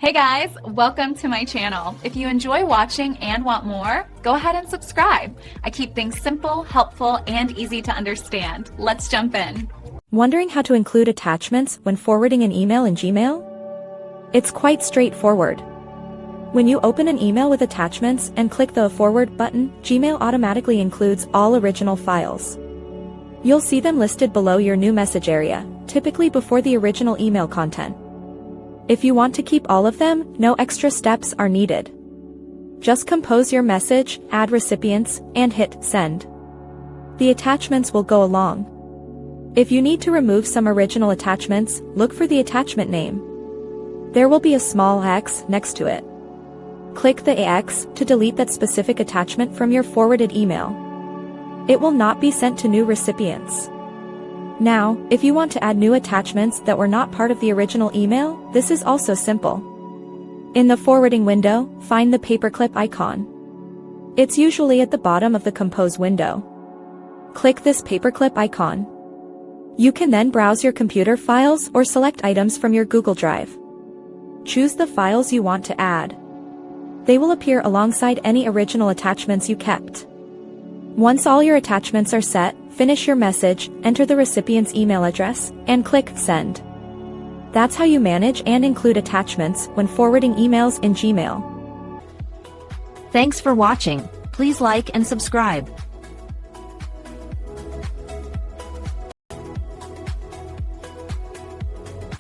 Hey guys, welcome to my channel. If you enjoy watching and want more, go ahead and subscribe. I keep things simple, helpful, and easy to understand. Let's jump in. Wondering how to include attachments when forwarding an email in Gmail? It's quite straightforward. When you open an email with attachments and click the Forward button, Gmail automatically includes all original files. You'll see them listed below your new message area, typically before the original email content. If you want to keep all of them, no extra steps are needed. Just compose your message, add recipients, and hit Send. The attachments will go along. If you need to remove some original attachments, look for the attachment name. There will be a small X next to it. Click the X to delete that specific attachment from your forwarded email. It will not be sent to new recipients. Now, if you want to add new attachments that were not part of the original email, this is also simple. In the forwarding window, find the paperclip icon. It's usually at the bottom of the Compose window. Click this paperclip icon. You can then browse your computer files or select items from your Google Drive. Choose the files you want to add. They will appear alongside any original attachments you kept. Once all your attachments are set, finish your message, enter the recipient's email address, and click Send. That's how you manage and include attachments when forwarding emails in Gmail. Thanks for watching. Please like and subscribe.